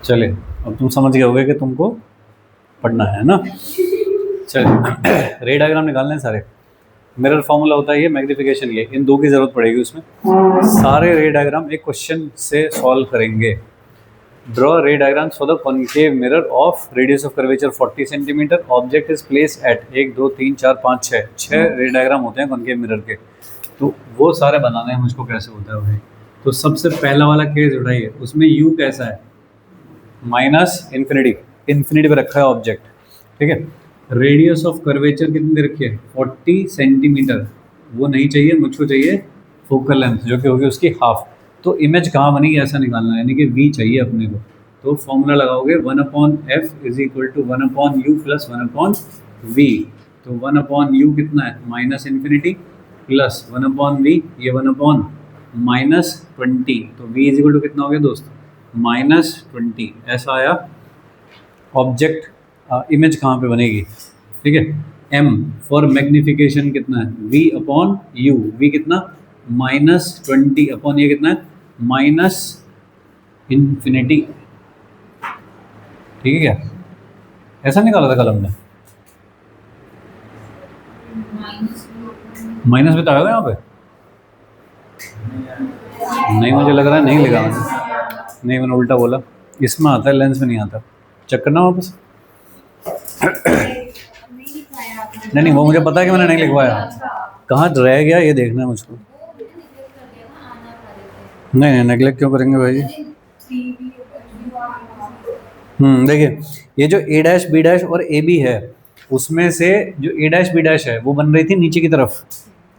चलिए, अब तुम समझ गए होगे कि तुमको पढ़ना है ना। चलिए रे डायग्राम निकालने हैं सारे। मिरर फॉर्मूला होता है ये, मैग्निफिकेशन ये, इन दो की जरूरत पड़ेगी उसमें। सारे रे डायग्राम एक क्वेश्चन से सॉल्व करेंगे। ड्रॉ रे diagram for the concave mirror of radius of curvature 40 centimetre, object is place at 1 2 3 4 5 6 6 रे डायग्राम होते हैं कॉन्केव मिरर के। तो वो सारे बनाने हैं मुझको, कैसे होता है भाई। तो सबसे पहला वाला केस उठाइए, उसमें यू कैसा है, माइनस इन्फिनिटी, इन्फिनिटी पे रखा है ऑब्जेक्ट, ठीक है। रेडियस ऑफ कर्वेचर कितनी दे रखी है, 40 सेंटीमीटर। वो नहीं चाहिए मुझको, चाहिए फोकल लेंथ जो कि होगी उसकी हाफ। तो इमेज कहाँ बनेगी ऐसा निकालना है, यानी कि वी चाहिए अपने को। तो फॉर्मूला लगाओगे 1/f is equal to 1/u plus 1/v। तो 1/u कितना है, माइनस इन्फिनिटी, प्लस 1/v, ये 1/-20। तो v इज इक्वल टू कितना हो गया दोस्त, -20। ऐसा आया ऑब्जेक्ट। इमेज कहाँ पे बनेगी, ठीक है। m फॉर मैग्निफिकेशन कितना है, v/u, v कितना, -20 अपॉन ये कितना है, -इन्फिनिटी, ठीक है क्या। ऐसा निकाला था कलम ने, माइनस भी तो आएगा यहाँ पे। नहीं, मुझे लग रहा है नहीं लिखा मैंने, नहीं मैंने उल्टा बोला। इसमें आता है, लेंस में नहीं आता। चेक करना वापस। नहीं नहीं, वो मुझे पता है कि मैंने नहीं लिखवाया, कहाँ रह गया ये देखना है मुझको। नहीं नहीं, नेगलेक्ट क्यों करेंगे भाई जी। देखिए, ये जो ए डैश बी डैश और ए बी है, उसमें से जो ए डैश बी डैश है वो बन रही थी नीचे की तरफ,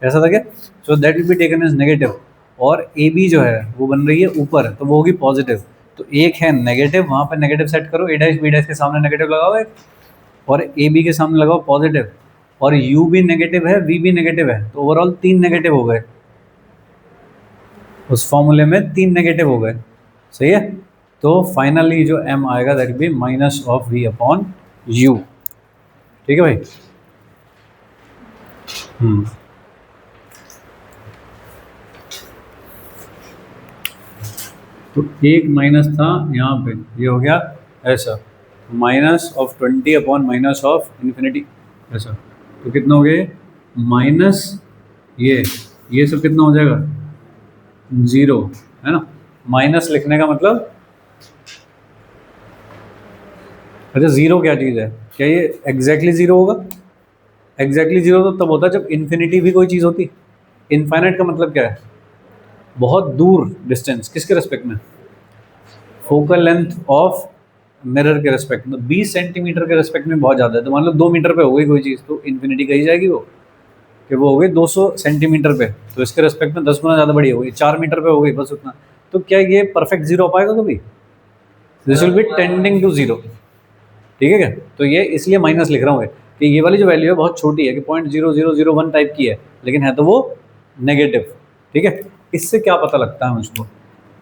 ऐसा था क्या। So that will be taken as negative. और ए बी जो है वो बन रही है ऊपर, तो वो होगी पॉजिटिव। तो एक है नेगेटिव, वहाँ पर नेगेटिव सेट करो, ए डैश बी डैश के सामने नेगेटिव लगाओ एक, और ए बी के सामने लगाओ पॉजिटिव, और यू भी नेगेटिव है, वी भी नेगेटिव है, तो ओवरऑल 3 नेगेटिव हो गए। उस फॉर्मूले में 3 नेगेटिव हो गए, सही है। तो फाइनली जो m आएगा दैट बी -v/u, ठीक है भाई। तो एक माइनस था यहाँ पे, ये हो गया ऐसा, -20/-इन्फिनिटी ऐसा। तो कितना हो गया, माइनस ये सब कितना हो जाएगा, 0, है ना। माइनस लिखने का मतलब, अच्छा 0 क्या चीज़ है, क्या ये एग्जैक्टली 0 होगा। एग्जैक्टली 0 तो तब होता है जब इन्फिनिटी भी कोई चीज़ होती। इनफाइनाइट का मतलब क्या है, बहुत दूर डिस्टेंस, किसके रेस्पेक्ट में, फोकल लेंथ ऑफ मिरर के रेस्पेक्ट में। 20 सेंटीमीटर के रेस्पेक्ट में बहुत ज़्यादा है, तो मान लो 2 मीटर पे हो गई कोई चीज़, तो इन्फिनिटी कही जाएगी वो, कि वो हो गई 200 सेंटीमीटर पे, तो इसके रेस्पेक्ट में 10 गुना ज़्यादा बड़ी हो गई। 4 मीटर पे हो गई, बस उतना। तो क्या ये परफेक्ट 0 आ पाएगा कभी, this will be tending to 0, ठीक है क्या। तो ये इसलिए माइनस लिख रहा हूँ कि ये वाली जो वैल्यू है बहुत छोटी है, कि 0.0001 टाइप की है, लेकिन है तो वो नेगेटिव, ठीक है। इससे क्या पता लगता है मुझको,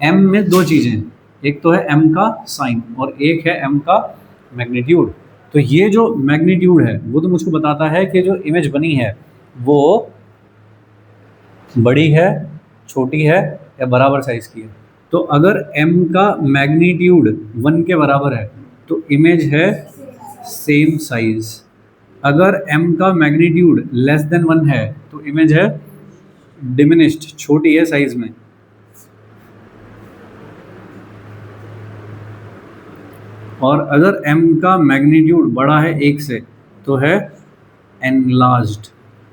m में 2 चीज़ें हैं, एक तो है m का साइन और एक है m का मैग्नीट्यूड। तो ये जो मैग्नीट्यूड है वो तो मुझको बताता है कि जो इमेज बनी है वो बड़ी है, छोटी है, या बराबर साइज़ की है। तो अगर m का मैग्नीट्यूड 1 के बराबर है तो इमेज है सेम साइज। अगर m का मैग्नीट्यूड लेस देन 1 है तो इमेज है डिमिनिश्ड, छोटी है साइज में। और अगर m का मैग्नीट्यूड बड़ा है 1 से तो है एनलार्ज्ड।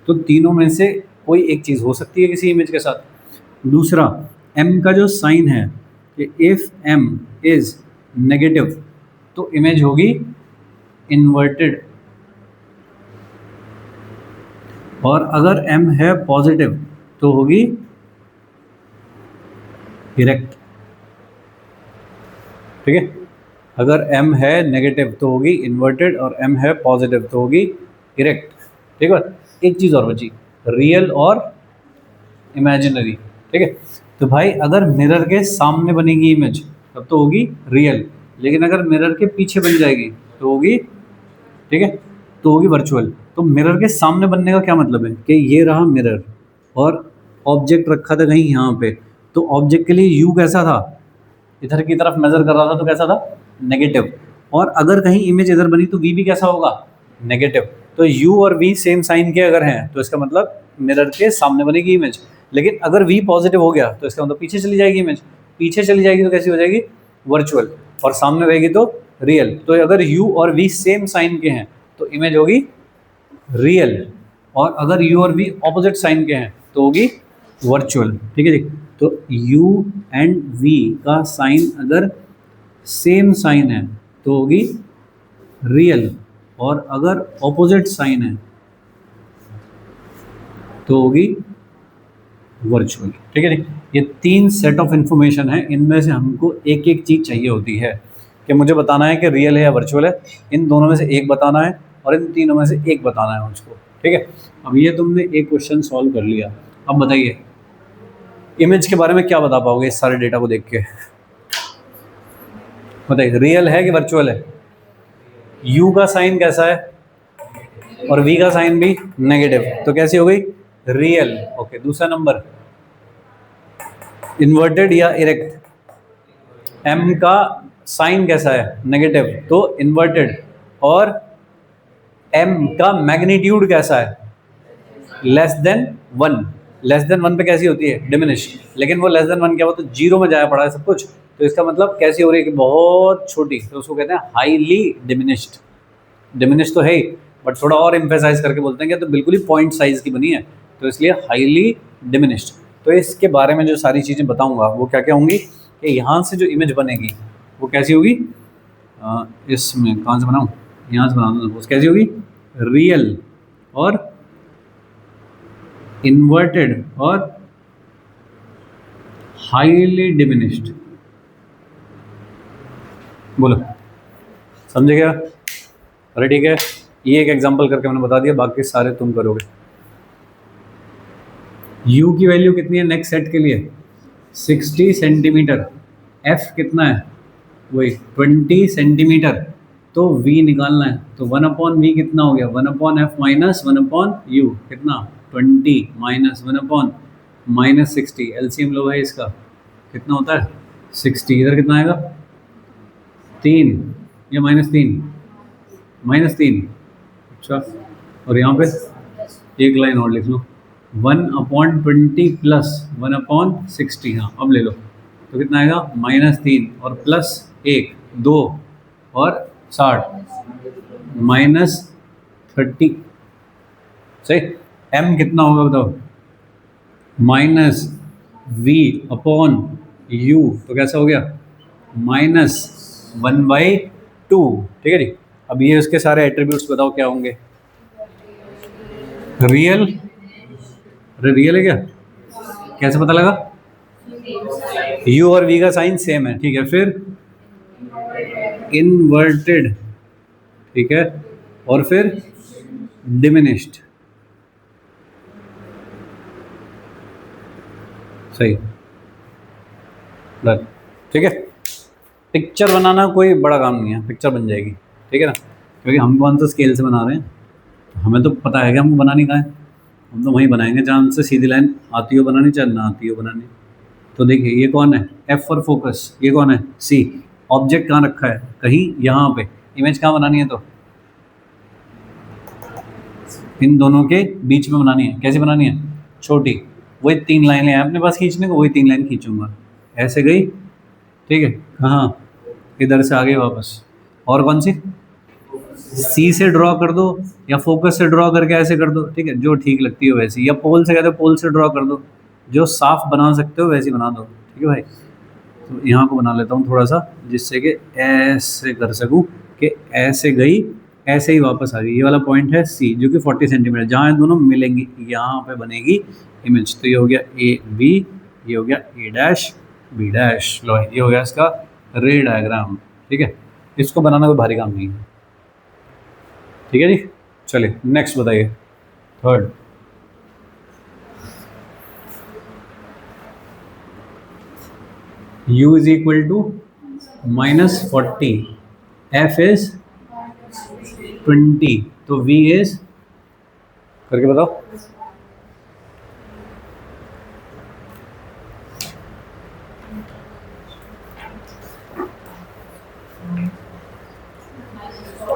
तो तीनों में से कोई एक चीज़ हो सकती है किसी इमेज के साथ। दूसरा, m का जो साइन है कि इफ़ m इज़ नेगेटिव तो इमेज होगी इन्वर्टेड, और अगर m है पॉजिटिव तो होगी इरेक्ट, ठीक है। अगर m है नेगेटिव तो होगी इन्वर्टेड, और m है पॉजिटिव तो होगी इरेक्ट, ठीक है। एक चीज़ और बची, रियल और इमेजिनरी, ठीक है। तो भाई अगर मिरर के सामने बनेगी इमेज तब तो होगी रियल, लेकिन अगर मिरर के पीछे बन जाएगी तो होगी, ठीक है, तो होगी वर्चुअल। तो मिरर के सामने बनने का क्या मतलब है कि ये रहा मिरर और ऑब्जेक्ट रखा था कहीं यहाँ पे, तो ऑब्जेक्ट के लिए यू कैसा था, इधर की तरफ मेजर कर रहा था तो कैसा था, नेगेटिव, और अगर कहीं इमेज इधर बनी तो वी भी कैसा होगा, नेगेटिव। तो यू और वी सेम साइन के अगर हैं तो इसका मतलब मिरर के सामने बनेगी इमेज, लेकिन अगर वी पॉजिटिव हो गया तो इसका मतलब पीछे चली जाएगी इमेज, पीछे चली जाएगी तो कैसी हो जाएगी, वर्चुअल, और सामने रहेगी तो रियल। तो अगर यू और वी सेम साइन के हैं तो इमेज होगी रियल, और अगर यू और वी ऑपोजिट साइन के हैं तो होगी वर्चुअल। ठीक है जी। तो यू एंड वी का साइन अगर सेम साइन है तो होगी रियल, और अगर ऑपोजिट साइन है तो होगी वर्चुअल। ठीक है जी। ये 3 सेट ऑफ इंफॉर्मेशन है, इनमें से हमको एक एक चीज़ चाहिए होती है कि मुझे बताना है कि रियल है या वर्चुअल है। इन दोनों में से एक बताना है और इन तीनों में से एक बताना है मुझको। ठीक है। अब ये तुमने एक क्वेश्चन सॉल्व कर लिया, अब बताइए इमेज के बारे में क्या बता पाओगे इस सारे डेटा को देख के, बताइए रियल है कि वर्चुअल है। यू का साइन कैसा है और वी का साइन भी नेगेटिव, तो कैसी हो गई, रियल। ओके, दूसरा नंबर इन्वर्टेड या इरेक्ट, एम का साइन कैसा है, नेगेटिव, तो इन्वर्टेड, और एम का मैग्नीट्यूड कैसा है, लेस देन 1। लेस देन 1 पे कैसी होती है, डिमिनिश, लेकिन वो लेस देन 1 क्या हुआ तो जीरो में जाया पड़ा है सब कुछ, तो इसका मतलब कैसी हो रही है कि बहुत छोटी, तो उसको कहते हैं हाईली डिमिनिश्ड। डिमिनिश तो है ही, बट थोड़ा और एम्फेसाइज करके बोलते हैं कि तो बिल्कुल ही पॉइंट साइज की बनी है, तो इसलिए हाईली डिमिनिश्ड। तो इसके बारे में जो सारी चीज़ें बताऊंगा वो क्या क्या होंगी कि यहाँ से जो इमेज बनेगी वो कैसी होगी, इसमें कहाँ से बनाऊँ, यहाँ से बना दूँ, वो कैसी होगी, रियल और इन्वर्टेड और हाईली डिमिनिश्ड। बोलो समझे क्या, अरे ठीक है। ये एक एग्जांपल करके मैंने बता दिया, बाकी सारे तुम करोगे। u की वैल्यू कितनी है नेक्स्ट सेट के लिए, 60 सेंटीमीटर, f कितना है, वही 20 सेंटीमीटर, तो v निकालना है, तो 1/v कितना हो गया, 1/f माइनस 1/u कितना 20 माइनस 1/-60, एलसीएम लो है इसका, कितना होता है 60, इधर कितना आएगा 3 या -3, -3, अच्छा, और यहाँ पे एक लाइन और लिख लो, 1/20 प्लस 1/60, हाँ अब ले लो, तो कितना आएगा -3 और प्लस 1 2 और 60 -30, सही। m कितना होगा बताओ, -v/u, तो कैसा हो गया -1/2। ठीक है जी। अब ये उसके सारे एट्रीब्यूट्स बताओ क्या होंगे, रियल, अरे रियल है क्या, कैसे पता लगा, u और v का साइन सेम है, ठीक है, फिर इन्वर्टेड, ठीक है, और फिर डिमिनिश्ड, सही, डन। ठीक है, पिक्चर बनाना कोई बड़ा काम नहीं है, पिक्चर बन जाएगी, ठीक है ना, क्योंकि हम कौन सा स्केल से बना रहे हैं, हमें तो पता है कि हमको बनानी कहाँ है, हम तो वहीं बनाएंगे जहाँ हमसे सीधी लाइन आती हो बनानी, चाहे ना आती हो बनानी। तो देखिए ये कौन है, F फॉर फोकस, ये कौन है C, ऑब्जेक्ट कहाँ रखा है, कहीं यहाँ पे, इमेज कहाँ बनानी है, तो इन दोनों के बीच में बनानी है, कैसे बनानी है, छोटी, वही 3 लाइनें हैं अपने पास खींचने को, वही 3 लाइन खींचूंगा, ऐसे गई, ठीक है, कहाँ, इधर से आगे वापस, और कौन सी, सी से ड्रॉ कर दो या फोकस से ड्रॉ करके ऐसे कर दो, ठीक है, जो ठीक लगती हो वैसी, या पोल से कहते हो पोल से ड्रॉ कर दो, जो साफ बना सकते हो वैसी बना दो, ठीक है भाई। तो यहाँ को बना लेता हूँ थोड़ा सा, जिससे कि ऐसे कर सकूँ कि ऐसे गई ऐसे ही वापस आ गई, ये वाला पॉइंट है सी जो कि 40 सेंटीमीटर, जहाँ ये दोनों मिलेंगी यहाँ पे बनेगी इमेज। तो ये हो गया ए बी, ये हो गया ए डैश बी डैश, लो ये हो गया इसका रे डायग्राम, ठीक है, इसको बनाना कोई भारी काम नहीं है, ठीक है जी। चलिए नेक्स्ट बताइए, third, u is equal to -40, f is 20, तो v इज, करके बताओ,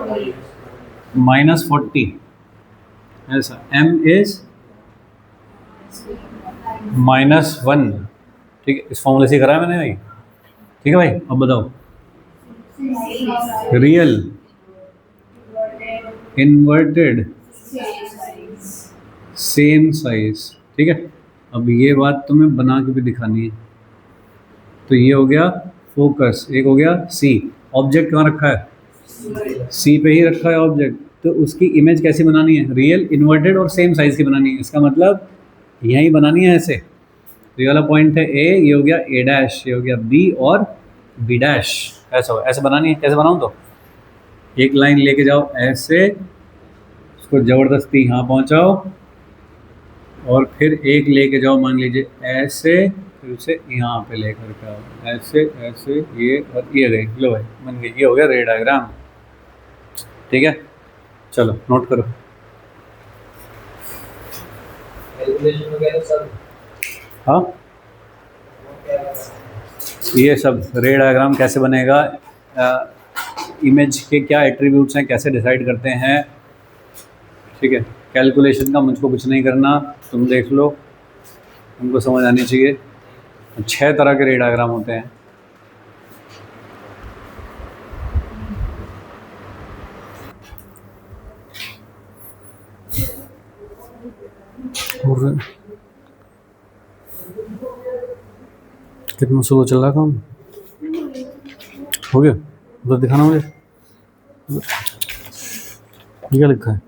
-40, ऐसा। m इज -1, ठीक है। इस फॉर्मूले से करा है मैंने भाई, ठीक है भाई। अब बताओ, रियल, इन्वर्टेड, सेम साइज, ठीक है। अब ये बात तुम्हें बना के भी दिखानी है। तो ये हो गया फोकस, एक हो गया सी। ऑब्जेक्ट कहाँ रखा है? सी पे ही रखा है ऑब्जेक्ट। तो उसकी इमेज कैसी बनानी है? रियल, इन्वर्टेड और सेम साइज की बनानी है। इसका मतलब यहीं बनानी है ऐसे। तो ये वाला पॉइंट है ए, ये हो गया ए डैश, ये हो गया बी और बी डैश। ऐसा हो, ऐसे बनानी है। कैसे बनाऊँ? तो एक लाइन लेके जाओ ऐसे, उसको ज़बरदस्ती यहाँ पहुँचाओ, और फिर एक लेके जाओ मान लीजिए ऐसे, फिर उसे यहाँ पे लेकर के आओ ऐसे ऐसे, ये और ये देख लो भाई, बन गई। ये हो गया रे डायग्राम, ठीक है। चलो नोट करो। हाँ, ये सब रे डायग्राम कैसे बनेगा, इमेज के क्या एट्रीब्यूट्स हैं, कैसे डिसाइड करते हैं, ठीक है। कैलकुलेशन का मुझको कुछ नहीं करना, तुम देख लो, तुमको समझ आनी चाहिए। 6 तरह के रे डायग्राम होते हैं। और कितना स्लो चल रहा काम? हो गया? उधर दिखाना मुझे, ये क्या लिखा है?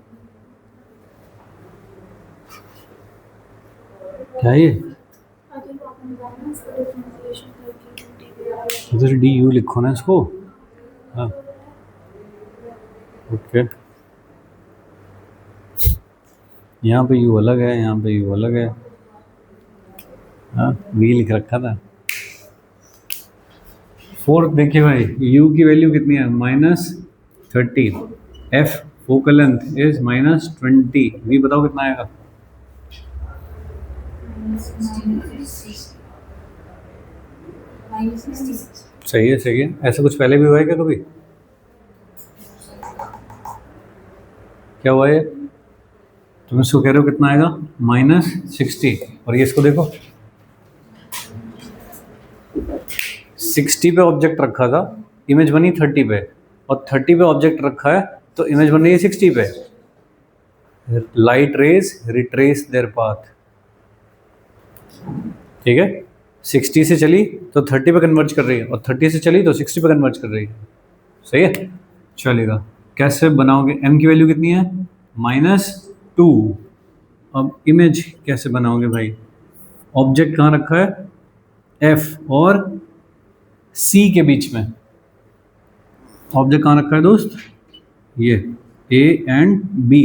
क्या ये? इधर डी यू लिखो ना इसको। हाँ, ओके। यहाँ पे यू अलग है, यहाँ पे यू अलग है। हाँ, वी लिख रखा था। 4 देखिए भाई, u की वैल्यू कितनी है? -30। f focal length is -20। v बताओ कितना आएगा? सही है, सही है। ऐसा कुछ पहले भी हुआ है क्या कभी? क्या हुआ है? तुम इसको कह रहे हो कितना आएगा? -60। और ये इसको देखो, 60 पे ऑब्जेक्ट रखा था, इमेज बनी 30 पे, और 30 पे ऑब्जेक्ट रखा है तो इमेज बन रही है 60 पे। Light rays retrace there path, ठीक है। 60 से चली तो 30 पे कन्वर्ज कर रही है, और 30 से चली तो 60 पे कन्वर्ज कर रही है। सही है, चलेगा। कैसे बनाओगे? m की वैल्यू कितनी है? -2। अब इमेज कैसे बनाओगे भाई? ऑब्जेक्ट कहाँ रखा है? f और c के बीच में। ऑब्जेक्ट कहाँ रखा है दोस्त? ये a एंड b।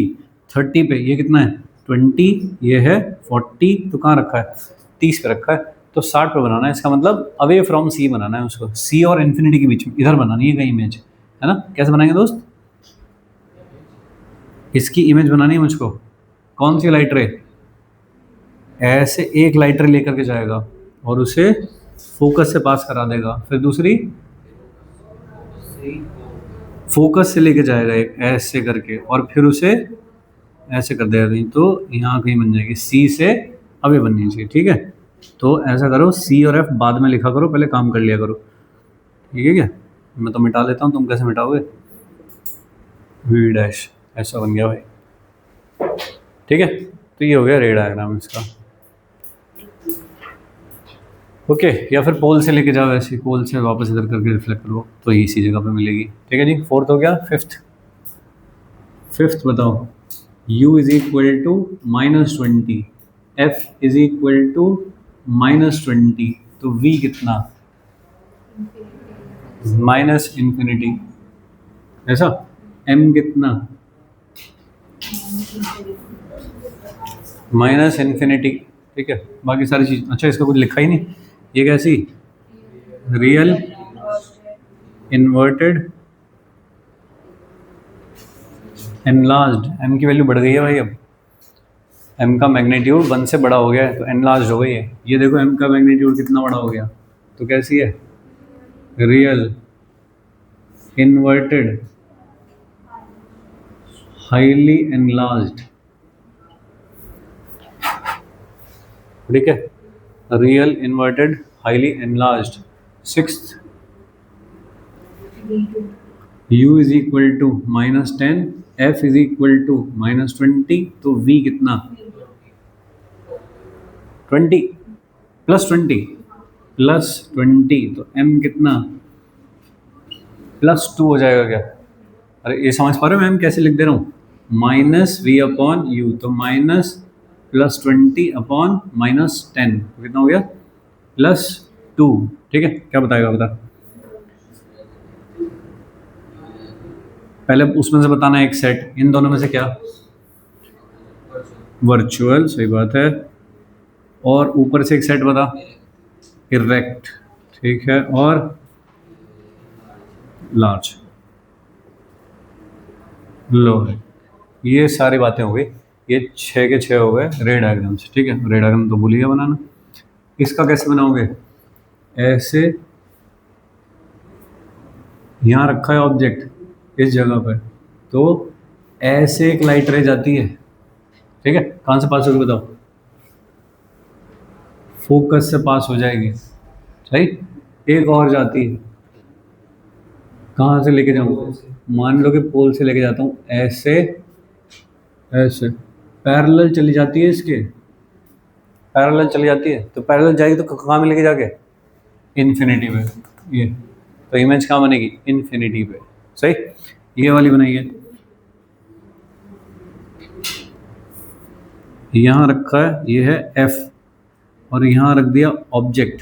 30 पे ये कितना है? 20, ये है 40, तो कहाँ रखा है? 30 पे रखा है। तो 60 पे बनाना है। इसका मतलब अवे फ्रॉम c बनाना है उसको, c और इन्फिनिटी के बीच में, इधर बनानी है कहीं इमेज, है ना। कैसे बनाएंगे दोस्त? इसकी इमेज बनानी है मुझको। कौन सी लाइट रे? ऐसे एक लाइट रे लेकर के जाएगा और उसे फोकस से पास करा देगा, फिर दूसरी फोकस से लेके जाएगा एक ऐसे करके, और फिर उसे ऐसे कर देगा कहीं, तो यहाँ कहीं बन जाएगी। सी से अभी बननी चाहिए, ठीक है। तो ऐसा करो, सी और एफ बाद में लिखा करो, पहले काम कर लिया करो, ठीक है क्या। मैं तो मिटा लेता हूँ, तुम कैसे मिटाओगे? वी डैश, ऐसा बन गया भाई, ठीक है। तो ये हो गया रे डायग्राम इसका, ओके। या फिर पोल से लेके जाओ, ऐसे पोल से वापस इधर करके रिफ्लेक्ट करो तो इसी जगह पे मिलेगी, ठीक है जी। 4th हो गया। 5th बताओ। u is equal to -20, f is equal to -20, तो v कितना? -इन्फिनिटी, ऐसा। m कितना? -इन्फिनिटी, ठीक है। बाकी सारी चीज, अच्छा इसका कुछ लिखा ही नहीं। ये कैसी? Real, inverted, enlarged. m की वैल्यू बढ़ गई है भाई। अब m का मैग्नीट्यूड 1 से बड़ा हो गया है, तो एनलार्ज्ड हो गई है। ये देखो m का मैग्नीट्यूड कितना बड़ा हो गया, तो कैसी है? रियल, इन्वर्टेड, हाईली एनलार्ज्ड, ठीक है, real inverted highly enlarged. Sixth, u is equal to -10, f is equal to -20, तो v कितना 20 +20 +20, तो m कितना +2 हो जाएगा क्या? अरे ये समझ पा रहे हो मैम कैसे लिख दे रहा हूँ? -v/u, तो -+20/-10 कितना हो गया +2, ठीक है। क्या बताएगा बता, पहले उसमें से बताना एक सेट, इन दोनों में से क्या वर्चुअल, सही बात है, और ऊपर से एक सेट बता इरेक्ट, ठीक है, और लार्ज, लो है। ये सारी बातें हो गई, ये 6 के 6 हो गए रे डायग्राम से, ठीक है। रे डायग्राम तो भूलिए बनाना। इसका कैसे बनाओगे? ऐसे यहाँ रखा है ऑब्जेक्ट इस जगह पर, तो ऐसे एक लाइट रे जाती है, ठीक है। कहाँ से पास होगी बताओ? फोकस से पास हो जाएगी, सही। एक और जाती है, कहाँ से लेके जाऊँ? मान लो कि पोल से लेके जाता हूँ, ऐसे ऐसे पैरेलल चली जाती है, इसके पैरेलल चली जाती है, तो पैरेलल जाएगी तो कहाँ मिलेगी जाके? इन्फिनिटी पे। ये तो इमेज कहाँ बनेगी? इन्फिनिटी पे, सही। ये वाली बनाइए, यहाँ रखा है, ये है f, और यहाँ रख दिया ऑब्जेक्ट,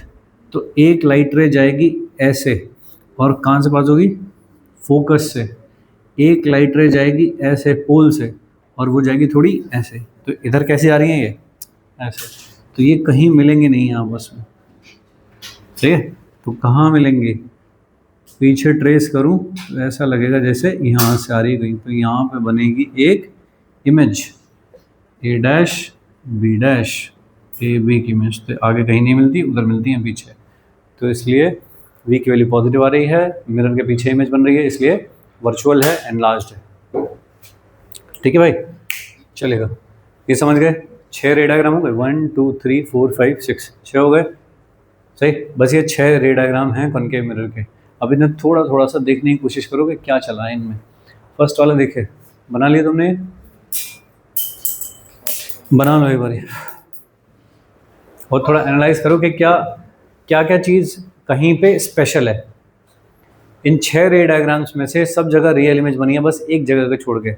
तो एक लाइट रे जाएगी ऐसे, और कहाँ से पास होगी? फोकस से। एक लाइट रे जाएगी ऐसे पोल से, और वो जाएगी थोड़ी ऐसे, तो इधर कैसे आ रही है ये? ऐसे। तो ये कहीं मिलेंगे नहीं आपस में, ठीक है। तो कहाँ मिलेंगे? पीछे ट्रेस करूँ तो ऐसा लगेगा जैसे यहाँ से आ रही गई, तो यहाँ पे बनेगी एक image a dash b dash, A B की इमेज तो आगे कहीं नहीं मिलती, उधर मिलती है पीछे, तो इसलिए v की वैल्यू पॉजिटिव आ रही है, मिरर के पीछे इमेज बन रही है, इसलिए वर्चुअल है, एनलार्ज्ड है, ठीक है भाई, चलेगा। ये समझ गए? 6 रे डायग्राम हो गए, 1 2 3 4 5 6, 6 हो गए, सही। बस ये 6 रे डायग्राम हैं कॉनकेव मिरर के। अब इन्हें थोड़ा थोड़ा सा देखने की कोशिश करो कि क्या चला है इनमें। फर्स्ट वाला देखे, बना लिया तुमने? बना लो एक बार, और थोड़ा एनालाइज करो कि क्या क्या क्या चीज़ कहीं पे स्पेशल है। इन 6 रे डायग्राम्स में से सब जगह रियल इमेज बनी है, बस एक जगह को छोड़ के।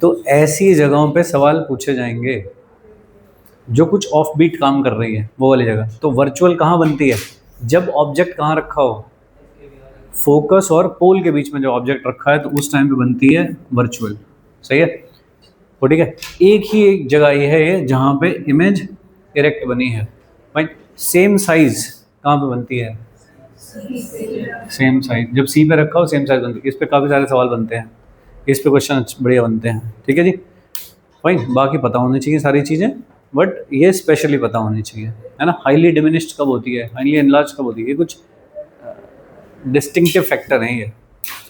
तो ऐसी जगहों पे सवाल पूछे जाएंगे जो कुछ ऑफ बीट काम कर रही है, वो वाली जगह। तो वर्चुअल कहाँ बनती है? जब ऑब्जेक्ट कहाँ रखा हो? फोकस और पोल के बीच में जो ऑब्जेक्ट रखा है, तो उस टाइम पे बनती है वर्चुअल, सही है। तो ठीक है, एक ही एक जगह ये है ये जहाँ पे इमेज इरेक्ट बनी है भाई। सेम साइज कहाँ पे बनती है? सेम साइज जब सी पे रखा हो सेम साइज बनती है। इस पे काफ़ी सारे सवाल बनते हैं, इस पे क्वेश्चन बढ़िया बनते हैं, ठीक है जी। भाई बाकी पता होनी चाहिए सारी चीज़ें, बट ये स्पेशली पता होनी चाहिए, है ना। हाईली डिमिनिश्ड कब होती है, हाईली एनलार्ज कब होती है, ये कुछ डिस्टिंक्टिव फैक्टर हैं ये।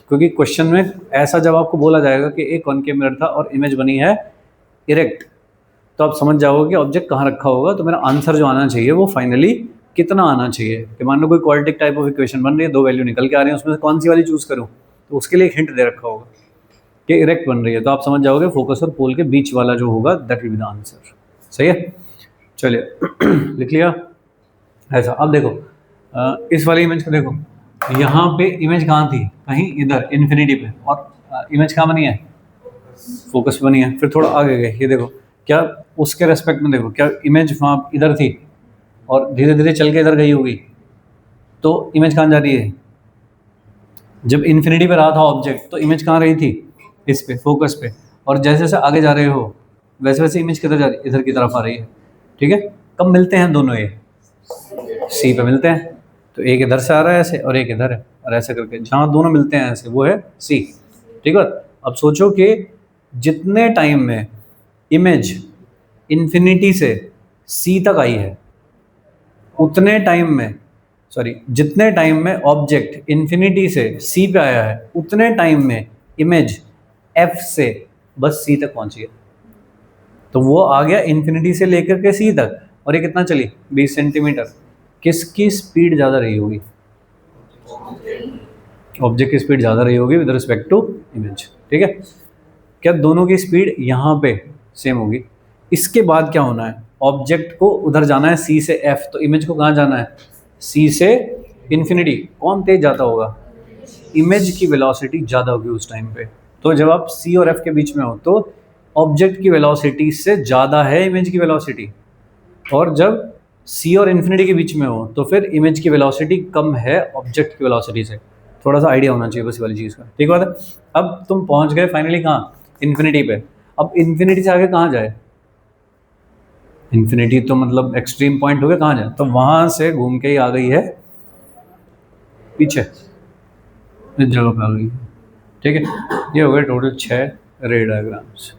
क्योंकि क्वेश्चन में ऐसा जब आपको बोला जाएगा कि एक कॉनकेव मिरर था और इमेज बनी है इरेक्ट, तो आप समझ जाओगे कि ऑब्जेक्ट कहाँ रखा होगा। तो मेरा आंसर जो आना चाहिए वो फाइनली कितना आना चाहिए, कि मान लो कोई क्वाड्रेटिक टाइप ऑफ इक्वेशन बन रही है, 2 वैल्यू निकल के आ रही है, उसमें से कौन सी वाली चूज़ करूँ, तो उसके लिए एक हिंट दे रखा होगा कि इरेक्ट बन रही है, तो आप समझ जाओगे फोकस और पोल के बीच वाला जो होगा that will be the answer, सही है। चलिए लिख लिया ऐसा। अब देखो इस वाली इमेज को देखो, यहाँ पे इमेज कहाँ थी? कहीं इधर इन्फिनिटी पे, और इमेज कहाँ बनी है? फोकस बनी है। फिर थोड़ा आगे गए, ये देखो क्या उसके रेस्पेक्ट में देखो, क्या इमेज वहाँ इधर थी और धीरे धीरे चल के इधर गई होगी, तो इमेज कहाँ जा रही है? जब इन्फिनिटी पे रहा था ऑब्जेक्ट, तो इमेज कहाँ रही थी? इस पे, फोकस पे। और जैसे जैसे आगे जा रहे हो वैसे वैसे इमेज किधर जा रही है? इधर की तरफ आ रही है, ठीक है। कब मिलते हैं दोनों? ये सी पे मिलते हैं, तो एक इधर से आ रहा है ऐसे और एक इधर है, और ऐसे करके जहाँ दोनों मिलते हैं ऐसे वो है सी, ठीक है। अब सोचो कि जितने टाइम में इमेज इन्फिनिटी से सी तक आई है, उतने टाइम में जितने टाइम में ऑब्जेक्ट इन्फिनिटी से सी पे आया है, उतने टाइम में इमेज F से बस C तक पहुंची है, तो वो आ गया इन्फिनिटी से लेकर के C तक, और ये कितना चली 20 सेंटीमीटर। किसकी स्पीड ज़्यादा रही होगी? ऑब्जेक्ट की स्पीड ज़्यादा रही होगी विद रिस्पेक्ट टू इमेज, ठीक है। क्या दोनों की स्पीड यहाँ पे सेम होगी? इसके बाद क्या होना है, ऑब्जेक्ट को उधर जाना है C से F, तो इमेज को कहाँ जाना है? C से इन्फिनिटी। कौन तेज जाता होगा? इमेज की वेलोसिटी ज़्यादा होगी उस टाइम पे। तो जब आप C और F के बीच में हो तो ऑब्जेक्ट की वेलोसिटी से ज़्यादा है इमेज की वेलोसिटी, और जब C और इन्फिनिटी के बीच में हो तो फिर इमेज की वेलोसिटी कम है ऑब्जेक्ट की वेलोसिटी से। थोड़ा सा आइडिया होना चाहिए बस वाली चीज़ का, ठीक बात है। अब तुम पहुंच गए फाइनली कहाँ? इन्फिनिटी पे। अब इन्फिनिटी से आगे कहाँ जाए? इन्फिनिटी तो मतलब एक्सट्रीम पॉइंट हो गया, कहाँ जाए? तो वहाँ से घूम के ही आ गई है पीछे, इस जगह पे आ गई, ठीक है। ये हो गए टोटल 6 रे डायग्राम्स।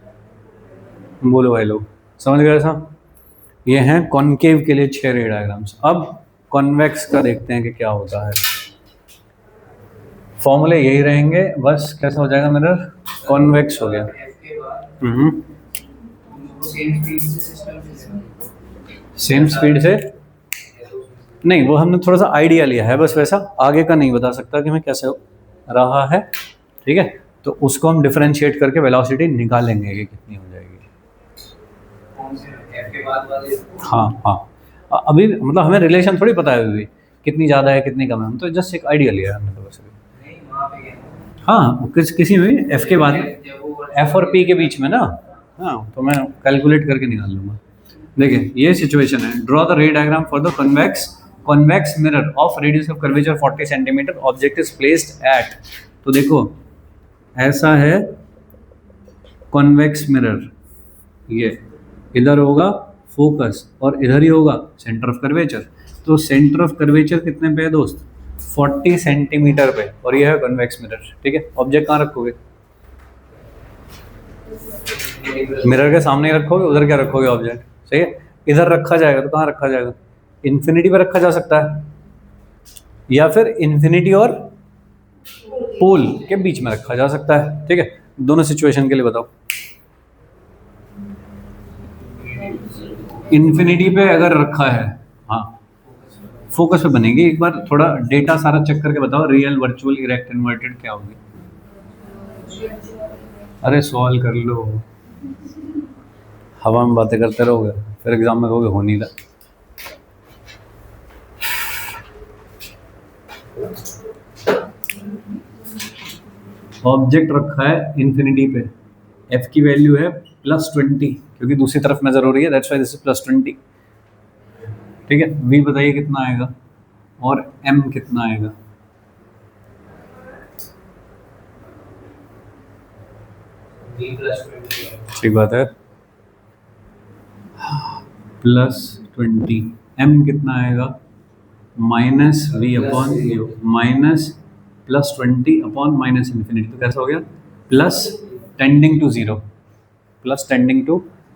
बोलो भाई लोग, समझ गए ऐसा? ये हैं कॉनकेव के लिए 6 रे डायग्राम्स। अब कॉन्वेक्स का देखते हैं कि क्या होता है। फॉर्मूले यही रहेंगे, बस कैसा हो जाएगा मिरर? कॉन्वेक्स हो गया। सेम स्पीड से नहीं, वो हमने थोड़ा सा आइडिया लिया है बस, वैसा आगे का नहीं बता सकता कि मैं कैसे रहा है, ठीक है। तो उसको हम डिफरेंशिएट करके वेलोसिटी निकालेंगे कि कितनी हो जाएगी। हाँ हाँ, अभी मतलब हमें रिलेशन थोड़ी पता है अभी कितनी ज़्यादा है कितनी कम है, हम तो जस्ट एक आइडिया लिया है हमने तो बस अभी। हाँ, किसी में भी एफ के बाद एफ और पी के बीच में ना, हाँ तो मैं कैलकुलेट करके निकाल लूँगा। देखिए ये सिचुएशन है, ड्रॉ द रे diagram for the convex mirror of radius of curvature 40 centimetre, object is placed at. तो देखो ऐसा है कॉन्वेक्स मिरर, ये इधर होगा फोकस और इधर ही होगा सेंटर ऑफ कर्वेचर। तो सेंटर ऑफ कर्वेचर कितने पे है दोस्त? 40 सेंटीमीटर पे, और ये है कॉन्वेक्स मिरर, ठीक है। ऑब्जेक्ट कहाँ रखोगे? मिरर के सामने ही रखोगे, उधर क्या रखोगे ऑब्जेक्ट? सही है, इधर रखा जाएगा तो कहाँ रखा जाएगा? इन्फिनिटी पे रखा जा सकता है, या फिर इन्फिनिटी और पोल के बीच में रखा जा सकता है, ठीक है। दोनों सिचुएशन के लिए बताओ। इन्फिनिटी पे अगर रखा है, हाँ फोकस पे बनेगी। एक बार थोड़ा डेटा सारा चेक करके बताओ, रियल वर्चुअल इरेक्ट इन्वर्टेड क्या होगी? अरे सवाल कर लो, हवा में बातें करते रहोगे फिर एग्जाम में कहोगे हो नहीं रहा। ऑब्जेक्ट रखा है इन्फिनिटी पे, एफ की वैल्यू है +20 क्योंकि दूसरी तरफ नजर हो रही है, दैट्स व्हाई दिस इज +20, ठीक है। वी बताइए कितना आएगा और एम कितना आएगा? ठीक बात है, +20। एम कितना आएगा? -v upon u, minus +20 upon -इन्फिनिटी, तो कैसा हो गया? Plus tending to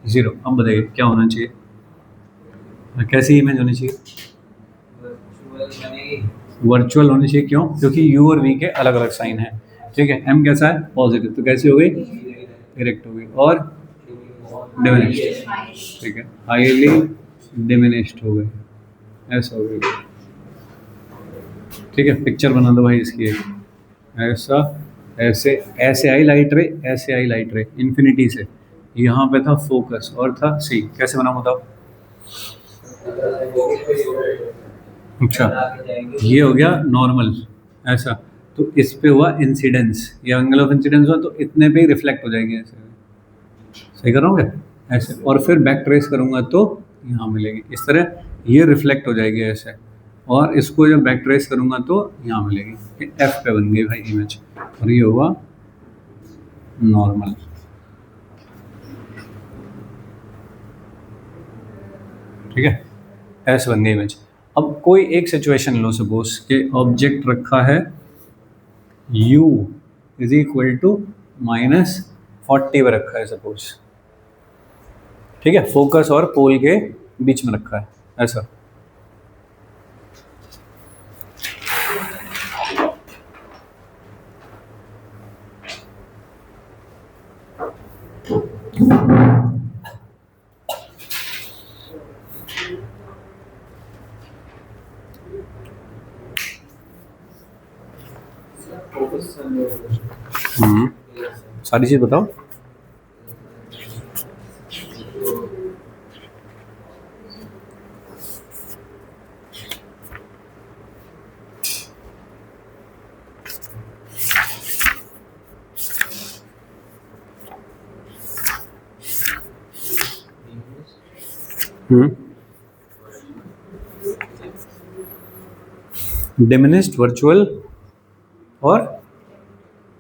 zero. अब बताइए क्या होना चाहिए, कैसी इमेज होनी चाहिए? वर्चुअल होनी चाहिए। क्यों? क्योंकि u और v के अलग अलग साइन है, ठीक है। m कैसा है? पॉजिटिव, तो कैसी हो गई? डायरेक्ट हो गई, और डिमिनिश्ड, ठीक है, हाईली डिमिनिश्ड हो गई, ऐसा हो गई, ठीक है। पिक्चर बना दो भाई इसकी एक, ऐसा ऐसे ऐसे आई लाइट रे, ऐसे आई लाइट रे इन्फिनिटी से, यहाँ पे था फोकस और था सी, कैसे बना बताओ? अच्छा, ये हो गया नॉर्मल ऐसा, तो इस पे हुआ इंसिडेंस, ये एंगल ऑफ इंसिडेंस हुआ, तो इतने पे ही रिफ्लेक्ट हो जाएगी ऐसे, सही करोगे ऐसे, और फिर बैक ट्रेस करूँगा तो यहाँ मिलेगी इस तरह, ये रिफ्लेक्ट हो जाएगी ऐसे, और इसको जब बैक ट्रेस करूँगा तो यहाँ मिलेगी। एफ पे बन गई भाई इमेज, और ये हुआ नॉर्मल, ठीक है, ऐसे बन गई इमेज। अब कोई एक सिचुएशन लो, सपोज कि ऑब्जेक्ट रखा है u इज इक्वल टू -40 पे रखा है सपोज, ठीक है, फोकस और पोल के बीच में रखा है ऐसा। सारी चीज बताओ। डिमिनिस्ड, वर्चुअल और